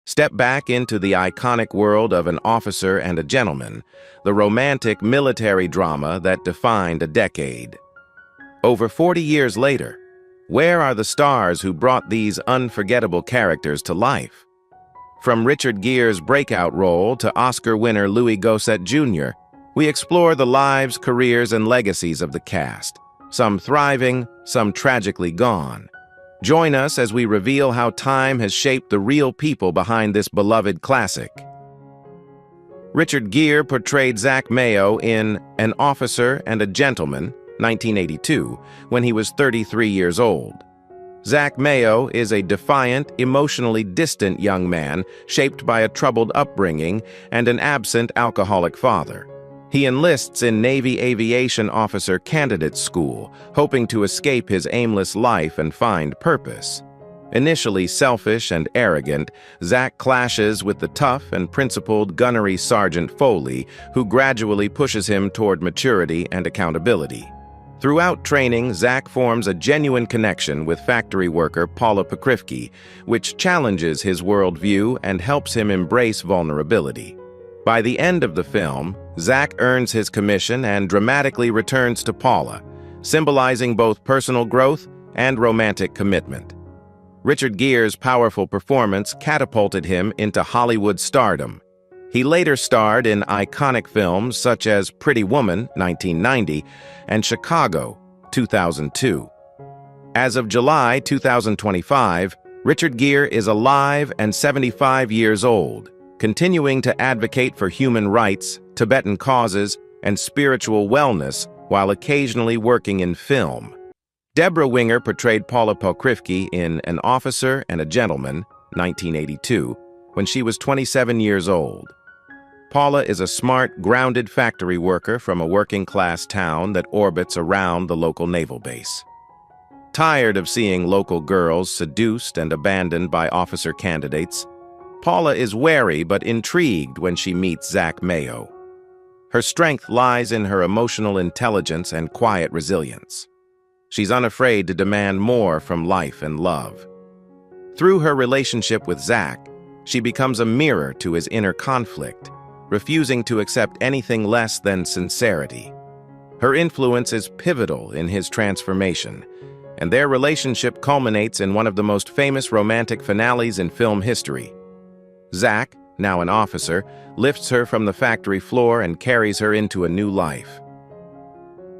Step back into the iconic world of An Officer and a Gentleman, the romantic military drama that defined a decade. Over 40 years later, where are the stars who brought these unforgettable characters to life? From Richard Gere's breakout role to Oscar winner Louis Gossett Jr., we explore the lives, careers, and legacies of the cast, some thriving, some tragically gone. Join us as we reveal how time has shaped the real people behind this beloved classic. Richard Gere portrayed Zach Mayo in An Officer and a Gentleman, 1982, when he was 33 years old. Zach Mayo is a defiant, emotionally distant young man shaped by a troubled upbringing and an absent alcoholic father. He enlists in Navy Aviation Officer Candidate School, hoping to escape his aimless life and find purpose. Initially selfish and arrogant, Zach clashes with the tough and principled gunnery Sergeant Foley, who gradually pushes him toward maturity and accountability. Throughout training, Zach forms a genuine connection with factory worker Paula Pokrivki, which challenges his worldview and helps him embrace vulnerability. By the end of the film, Zach earns his commission and dramatically returns to Paula, symbolizing both personal growth and romantic commitment. Richard Gere's powerful performance catapulted him into Hollywood stardom. He later starred in iconic films such as Pretty Woman, 1990, and Chicago, 2002. As of July 2025, Richard Gere is alive and 75 years old, continuing to advocate for human rights, Tibetan causes, and spiritual wellness while occasionally working in film. Debra Winger portrayed Paula Pokrivki in An Officer and a Gentleman, 1982, when she was 27 years old. Paula is a smart, grounded factory worker from a working-class town that orbits around the local naval base. Tired of seeing local girls seduced and abandoned by officer candidates, Paula is wary but intrigued when she meets Zach Mayo. Her strength lies in her emotional intelligence and quiet resilience. She's unafraid to demand more from life and love. Through her relationship with Zach, she becomes a mirror to his inner conflict, refusing to accept anything less than sincerity. Her influence is pivotal in his transformation, and their relationship culminates in one of the most famous romantic finales in film history. Zach, now an officer, lifts her from the factory floor and carries her into a new life.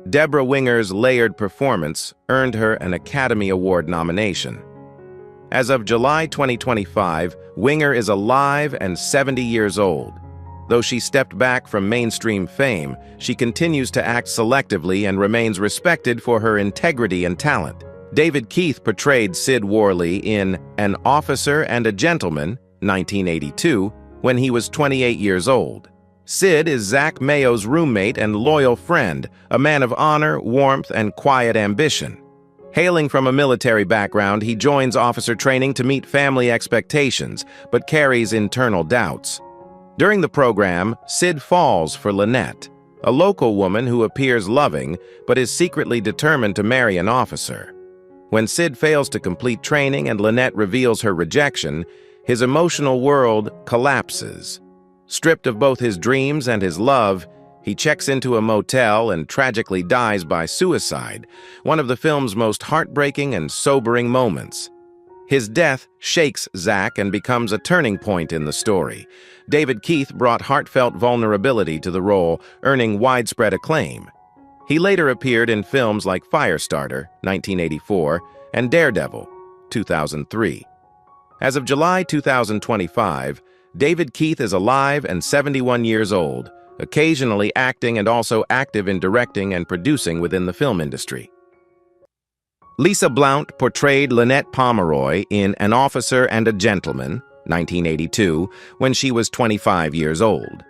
Debra Winger's layered performance earned her an Academy Award nomination. As of July 2025, Winger is alive and 70 years old. Though she stepped back from mainstream fame, she continues to act selectively and remains respected for her integrity and talent. David Keith portrayed Sid Worley in An Officer and a Gentleman, 1982, when he was 28 years old. Sid is Zach Mayo's roommate and loyal friend, a man of honor, warmth, and quiet ambition. Hailing from a military background, he joins officer training to meet family expectations, but carries internal doubts. During the program, Sid falls for Lynette, a local woman who appears loving but is secretly determined to marry an officer. When Sid fails to complete training and Lynette reveals her rejection, his emotional world collapses. Stripped of both his dreams and his love, he checks into a motel and tragically dies by suicide, one of the film's most heartbreaking and sobering moments. His death shakes Zach and becomes a turning point in the story. David Keith brought heartfelt vulnerability to the role, earning widespread acclaim. He later appeared in films like Firestarter, 1984, and Daredevil, 2003. As of July 2025, David Keith is alive and 71 years old, occasionally acting and also active in directing and producing within the film industry. Lisa Blount portrayed Lynette Pomeroy in An Officer and a Gentleman, 1982, when she was 25 years old.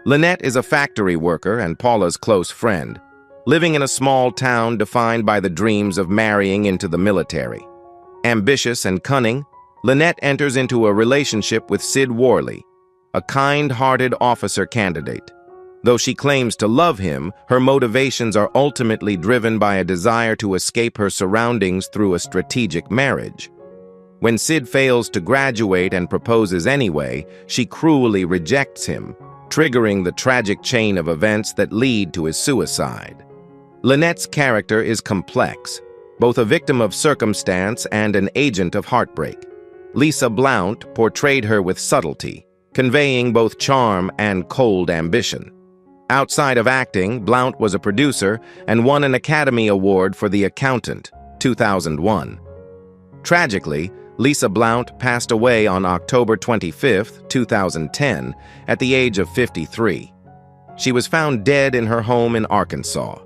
Lynette is a factory worker and Paula's close friend, living in a small town defined by the dreams of marrying into the military. Ambitious and cunning, Lynette enters into a relationship with Sid Worley, a kind-hearted officer candidate. Though she claims to love him, her motivations are ultimately driven by a desire to escape her surroundings through a strategic marriage. When Sid fails to graduate and proposes anyway, she cruelly rejects him, triggering the tragic chain of events that lead to his suicide. Lynette's character is complex, both a victim of circumstance and an agent of heartbreak. Lisa Blount portrayed her with subtlety, conveying both charm and cold ambition. Outside of acting, Blount was a producer and won an Academy Award for The Accountant, 2001. Tragically, Lisa Blount passed away on October 25, 2010, at the age of 53. She was found dead in her home in Arkansas.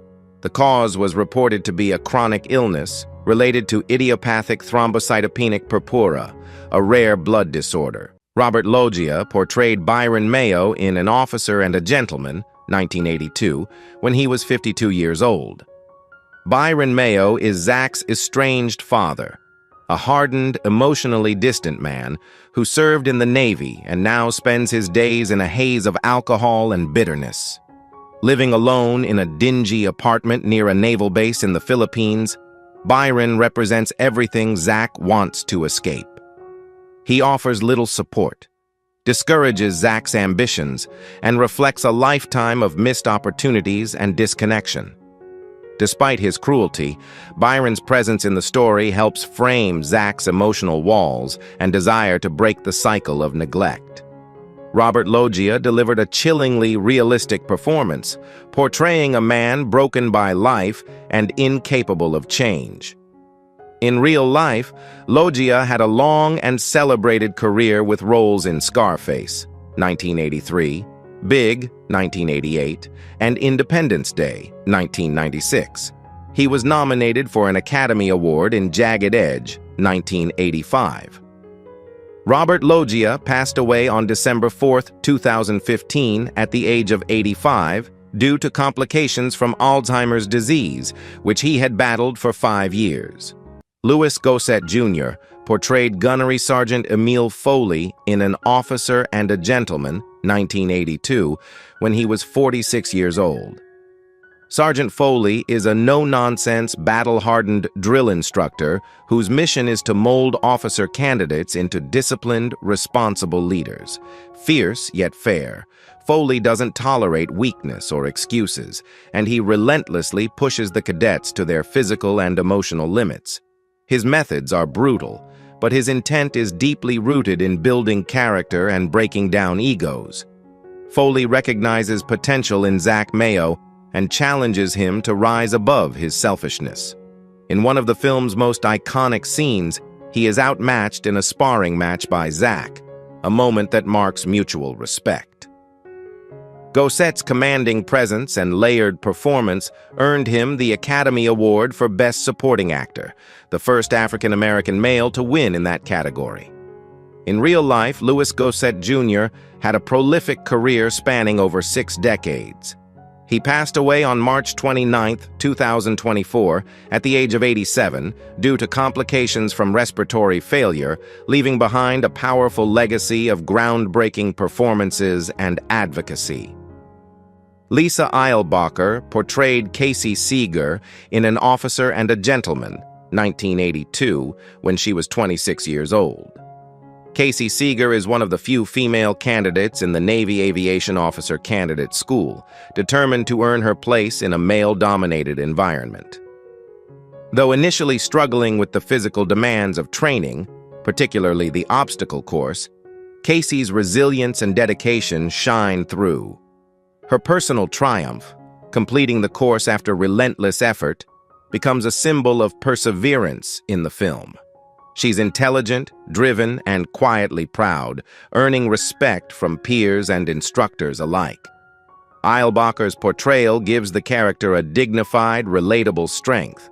The cause was reported to be a chronic illness related to idiopathic thrombocytopenic purpura, a rare blood disorder. Robert Loggia portrayed Byron Mayo in An Officer and a Gentleman, 1982, when he was 52 years old. Byron Mayo is Zach's estranged father, a hardened, emotionally distant man who served in the Navy and now spends his days in a haze of alcohol and bitterness. Living alone in a dingy apartment near a naval base in the Philippines, Byron represents everything Zach wants to escape. He offers little support, discourages Zach's ambitions, and reflects a lifetime of missed opportunities and disconnection. Despite his cruelty, Byron's presence in the story helps frame Zach's emotional walls and desire to break the cycle of neglect. Robert Loggia delivered a chillingly realistic performance, portraying a man broken by life and incapable of change. In real life, Loggia had a long and celebrated career with roles in Scarface, 1983, Big, 1988, and Independence Day, 1996. He was nominated for an Academy Award in Jagged Edge, 1985. Robert Loggia passed away on December 4, 2015, at the age of 85, due to complications from Alzheimer's disease, which he had battled for 5 years. Louis Gossett Jr. portrayed Gunnery Sergeant Emil Foley in An Officer and a Gentleman, 1982, when he was 46 years old. Sergeant Foley is a no-nonsense, battle-hardened drill instructor whose mission is to mold officer candidates into disciplined, responsible leaders. Fierce yet fair, Foley doesn't tolerate weakness or excuses, and he relentlessly pushes the cadets to their physical and emotional limits. His methods are brutal, but his intent is deeply rooted in building character and breaking down egos. Foley recognizes potential in Zach Mayo and challenges him to rise above his selfishness. In one of the film's most iconic scenes, he is outmatched in a sparring match by Zach, a moment that marks mutual respect. Gossett's commanding presence and layered performance earned him the Academy Award for Best Supporting Actor, the first African-American male to win in that category. In real life, Louis Gossett Jr. had a prolific career spanning over 6 decades. He passed away on March 29, 2024, at the age of 87, due to complications from respiratory failure, leaving behind a powerful legacy of groundbreaking performances and advocacy. Lisa Eilbacher portrayed Casey Seeger in An Officer and a Gentleman, 1982, when she was 26 years old. Casey Seeger is one of the few female candidates in the Navy Aviation Officer Candidate School, determined to earn her place in a male-dominated environment. Though initially struggling with the physical demands of training, particularly the obstacle course, Casey's resilience and dedication shine through. Her personal triumph, completing the course after relentless effort, becomes a symbol of perseverance in the film. She's intelligent, driven, and quietly proud, earning respect from peers and instructors alike. Eilbacher's portrayal gives the character a dignified, relatable strength.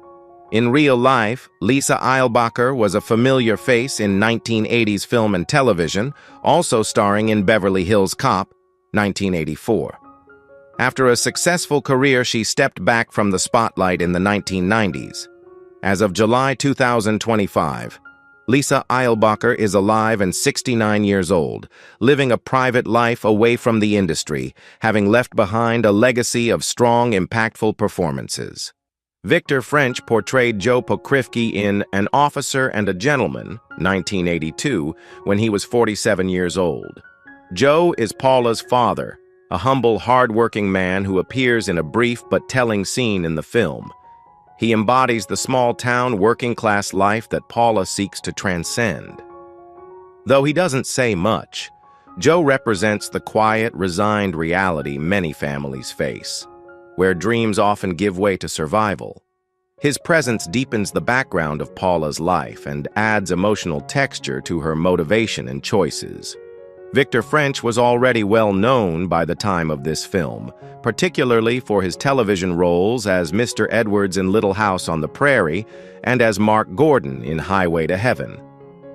In real life, Lisa Eilbacher was a familiar face in 1980s film and television, also starring in Beverly Hills Cop, 1984. After a successful career, she stepped back from the spotlight in the 1990s. As of July 2025, Lisa Eilbacher is alive and 69 years old, living a private life away from the industry, having left behind a legacy of strong, impactful performances. Victor French portrayed Joe Pokrivky in An Officer and a Gentleman, 1982, when he was 47 years old. Joe is Paula's father, a humble, hard-working man who appears in a brief but telling scene in the film. He embodies the small-town, working-class life that Paula seeks to transcend. Though he doesn't say much, Joe represents the quiet, resigned reality many families face, where dreams often give way to survival. His presence deepens the background of Paula's life and adds emotional texture to her motivation and choices. Victor French was already well known by the time of this film, particularly for his television roles as Mr. Edwards in Little House on the Prairie and as Mark Gordon in Highway to Heaven.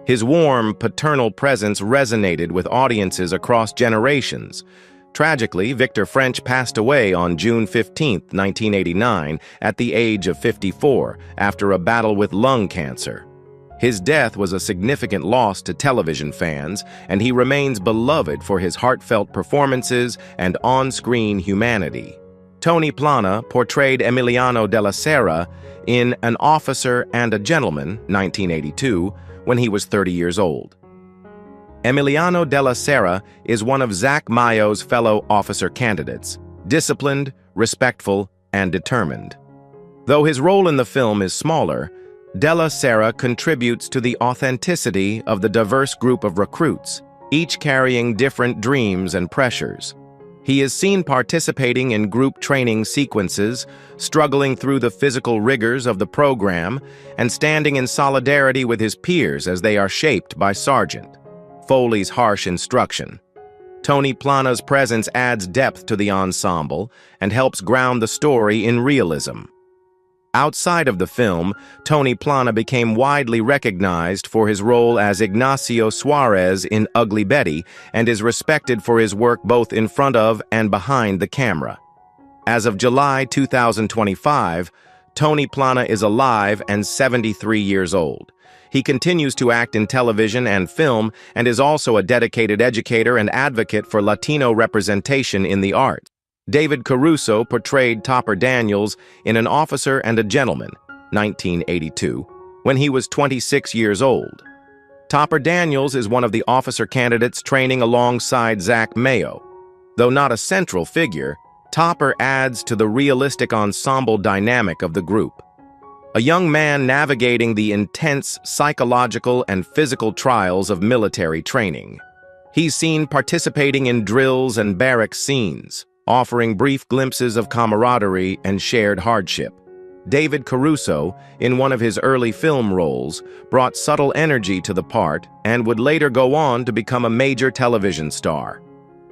His warm, paternal presence resonated with audiences across generations. Tragically, Victor French passed away on June 15, 1989, at the age of 54, after a battle with lung cancer. His death was a significant loss to television fans, and he remains beloved for his heartfelt performances and on-screen humanity. Tony Plana portrayed Emiliano Della Sera in An Officer and a Gentleman, 1982, when he was 30 years old. Emiliano Della Sera is one of Zach Mayo's fellow officer candidates, disciplined, respectful, and determined. Though his role in the film is smaller, Della Sera contributes to the authenticity of the diverse group of recruits, each carrying different dreams and pressures. He is seen participating in group training sequences, struggling through the physical rigors of the program, and standing in solidarity with his peers as they are shaped by Sergeant Foley's harsh instruction. Tony Plana's presence adds depth to the ensemble and helps ground the story in realism. Outside of the film, Tony Plana became widely recognized for his role as Ignacio Suarez in Ugly Betty and is respected for his work both in front of and behind the camera. As of July 2025, Tony Plana is alive and 73 years old. He continues to act in television and film and is also a dedicated educator and advocate for Latino representation in the arts. David Caruso portrayed Topper Daniels in An Officer and a Gentleman, 1982, when he was 26 years old. Topper Daniels is one of the officer candidates training alongside Zach Mayo. Though not a central figure, Topper adds to the realistic ensemble dynamic of the group. A young man navigating the intense psychological and physical trials of military training. He's seen participating in drills and barrack scenes, offering brief glimpses of camaraderie and shared hardship. David Caruso, in one of his early film roles, brought subtle energy to the part and would later go on to become a major television star.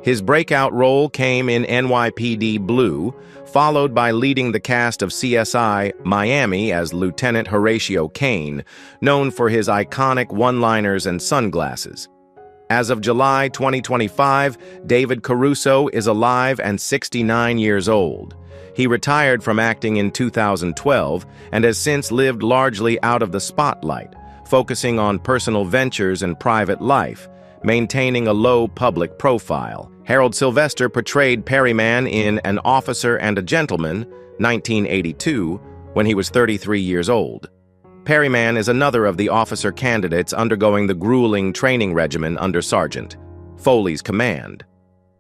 His breakout role came in NYPD Blue, followed by leading the cast of CSI Miami as Lieutenant Horatio Kane, known for his iconic one-liners and sunglasses. As of July 2025, David Caruso is alive and 69 years old. He retired from acting in 2012 and has since lived largely out of the spotlight, focusing on personal ventures and private life, maintaining a low public profile. Harold Sylvester portrayed Perryman in An Officer and a Gentleman, 1982, when he was 33 years old. Perryman is another of the officer candidates undergoing the grueling training regimen under Sergeant Foley's command.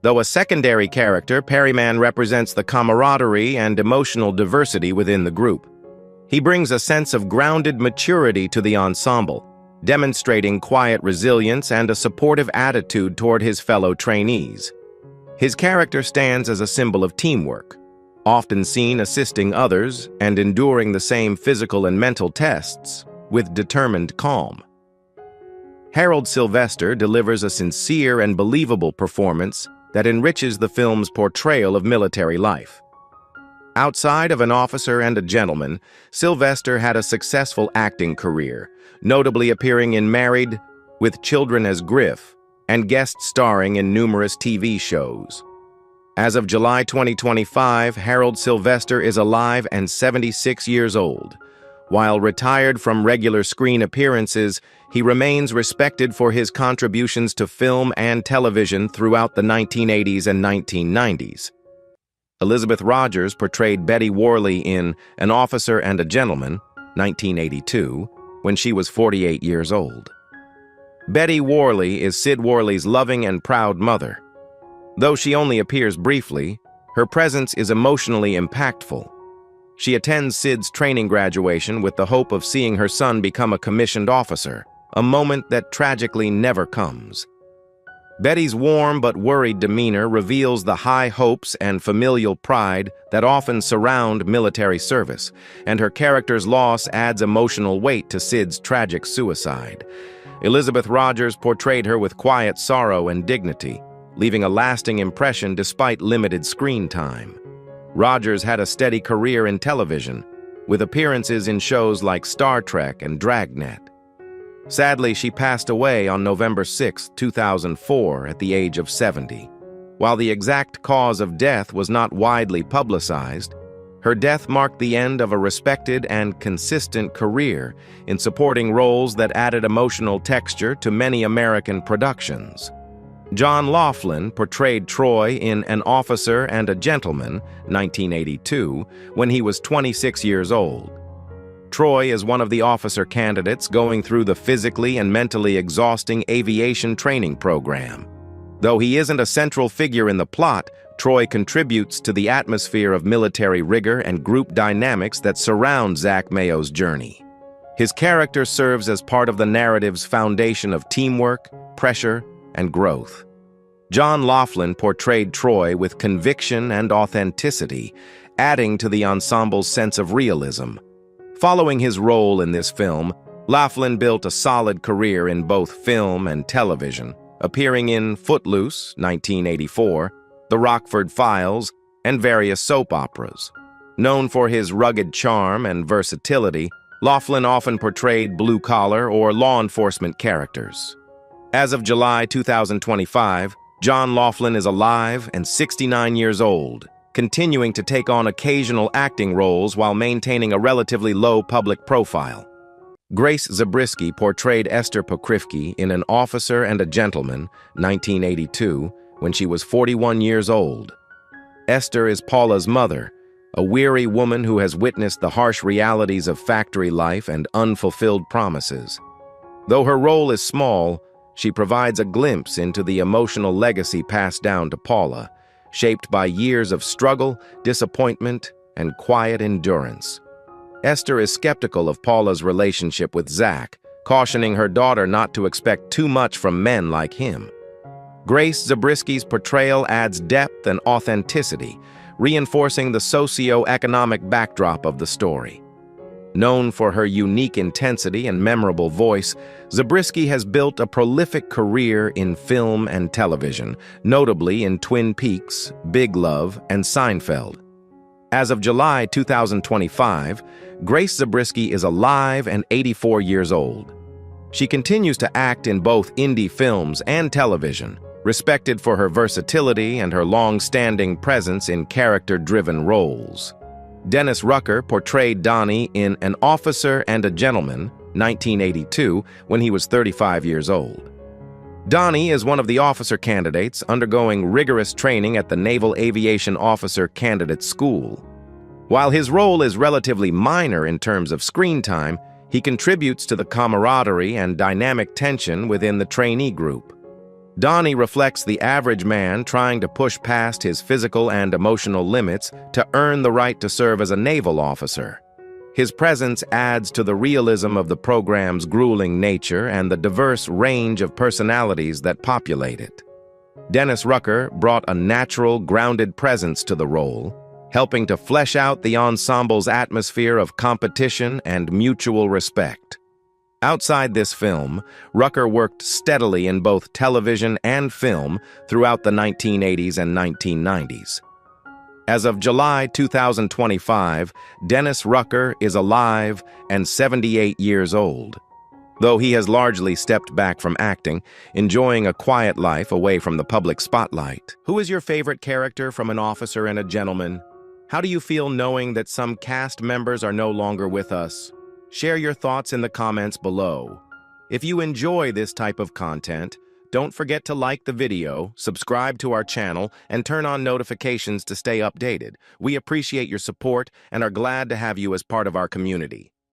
Though a secondary character, Perryman represents the camaraderie and emotional diversity within the group. He brings a sense of grounded maturity to the ensemble, demonstrating quiet resilience and a supportive attitude toward his fellow trainees. His character stands as a symbol of teamwork, often seen assisting others and enduring the same physical and mental tests with determined calm. Harold Sylvester delivers a sincere and believable performance that enriches the film's portrayal of military life. Outside of An Officer and a Gentleman, Sylvester had a successful acting career, notably appearing in Married with Children as Griff and guest starring in numerous TV shows. As of July 2025, Harold Sylvester is alive and 76 years old. While retired from regular screen appearances, he remains respected for his contributions to film and television throughout the 1980s and 1990s. Elizabeth Rogers portrayed Betty Worley in An Officer and a Gentleman, 1982, when she was 48 years old. Betty Worley is Sid Worley's loving and proud mother. Though she only appears briefly, her presence is emotionally impactful. She attends Sid's training graduation with the hope of seeing her son become a commissioned officer, a moment that tragically never comes. Betty's warm but worried demeanor reveals the high hopes and familial pride that often surround military service, and her character's loss adds emotional weight to Sid's tragic suicide. Elizabeth Rogers portrayed her with quiet sorrow and dignity, leaving a lasting impression despite limited screen time. Rogers had a steady career in television, with appearances in shows like Star Trek and Dragnet. Sadly, she passed away on November 6, 2004, at the age of 70. While the exact cause of death was not widely publicized, her death marked the end of a respected and consistent career in supporting roles that added emotional texture to many American productions. John Laughlin portrayed Troy in An Officer and a Gentleman, 1982, when he was 26 years old. Troy is one of the officer candidates going through the physically and mentally exhausting aviation training program. Though he isn't a central figure in the plot, Troy contributes to the atmosphere of military rigor and group dynamics that surround Zach Mayo's journey. His character serves as part of the narrative's foundation of teamwork, pressure, and growth. John Laughlin portrayed Troy with conviction and authenticity, adding to the ensemble's sense of realism. Following his role in this film, Laughlin built a solid career in both film and television, appearing in Footloose, 1984, The Rockford Files, and various soap operas. Known for his rugged charm and versatility, Laughlin often portrayed blue-collar or law enforcement characters. As of July 2025, John Laughlin is alive and 69 years old, continuing to take on occasional acting roles while maintaining a relatively low public profile. Grace Zabriskie portrayed Esther Pokrivki in An Officer and a Gentleman, 1982, when she was 41 years old. Esther is Paula's mother, a weary woman who has witnessed the harsh realities of factory life and unfulfilled promises. Though her role is small, she provides a glimpse into the emotional legacy passed down to Paula, shaped by years of struggle, disappointment, and quiet endurance. Esther is skeptical of Paula's relationship with Zach, cautioning her daughter not to expect too much from men like him. Grace Zabriskie's portrayal adds depth and authenticity, reinforcing the socio-economic backdrop of the story. Known for her unique intensity and memorable voice, Zabriskie has built a prolific career in film and television, notably in Twin Peaks, Big Love, and Seinfeld. As of July 2025, Grace Zabriskie is alive and 84 years old. She continues to act in both indie films and television, respected for her versatility and her long-standing presence in character-driven roles. Dennis Rucker portrayed Donnie in An Officer and a Gentleman, 1982, when he was 35 years old. Donnie is one of the officer candidates undergoing rigorous training at the Naval Aviation Officer Candidate School. While his role is relatively minor in terms of screen time, he contributes to the camaraderie and dynamic tension within the trainee group. Donnie reflects the average man trying to push past his physical and emotional limits to earn the right to serve as a naval officer. His presence adds to the realism of the program's grueling nature and the diverse range of personalities that populate it. Dennis Rucker brought a natural, grounded presence to the role, helping to flesh out the ensemble's atmosphere of competition and mutual respect. Outside this film, Rucker worked steadily in both television and film throughout the 1980s and 1990s. As of July 2025, Dennis Rucker is alive and 78 years old. Though he has largely stepped back from acting, enjoying a quiet life away from the public spotlight. Who is your favorite character from An Officer and a Gentleman? How do you feel knowing that some cast members are no longer with us? Share your thoughts in the comments below. If you enjoy this type of content, Don't forget to like the video, subscribe to our channel, and turn on notifications to stay updated. We appreciate your support and are glad to have you as part of our community.